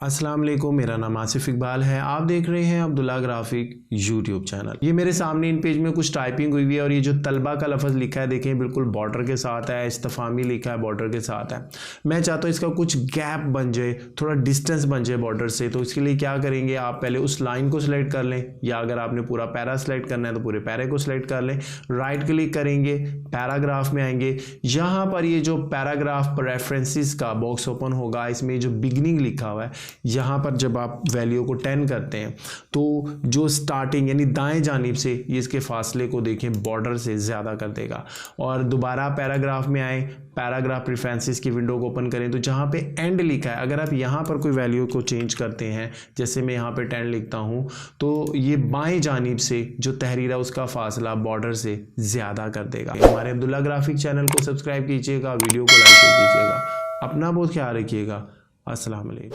अस्सलाम वालेकुम, मेरा नाम आसिफ इकबाल है। आप देख रहे हैं अब्दुल्ला ग्राफिक यूट्यूब चैनल। ये मेरे सामने इन पेज में कुछ टाइपिंग हुई हुई है और ये जो तलबा का लफ्ज़ लिखा है देखें बिल्कुल बॉर्डर के साथ है, इस्तफामी लिखा है बॉर्डर के साथ है। मैं चाहता हूँ इसका कुछ गैप बन जाए, थोड़ा डिस्टेंस बन जाए बॉर्डर से। तो इसके लिए क्या करेंगे, आप पहले उस लाइन को सिलेक्ट कर लें, या अगर आपने पूरा पैरा सेलेक्ट करना है तो पूरे पैरे को सिलेक्ट कर लें। राइट क्लिक करेंगे, पैराग्राफ में आएंगे। यहाँ पर ये जो पैराग्राफ रेफरेंसेस का बॉक्स ओपन होगा, इसमें जो बिगनिंग लिखा हुआ है, यहाँ पर जब आप वैल्यू को 10 करते हैं तो जो स्टार्टिंग यानी दाएं जानिब से ये इसके फासले को देखें बॉर्डर से ज़्यादा कर देगा। और दोबारा पैराग्राफ में आए, पैराग्राफ प्रेफरेंसेस की विंडो को ओपन करें तो जहाँ पे एंड लिखा है, अगर आप यहाँ पर कोई वैल्यू को चेंज करते हैं, जैसे मैं यहाँ पे 10 लिखता हूँ, तो ये बाएं जानिब से जो तहरीर है उसका फासला बॉर्डर से ज़्यादा कर देगा। हमारे अब्दुल्ला ग्राफिक चैनल को सब्सक्राइब कीजिएगा, वीडियो को लाइक कीजिएगा। अपना बहुत ख्याल रखिएगा। अस्सलाम वालेकुम।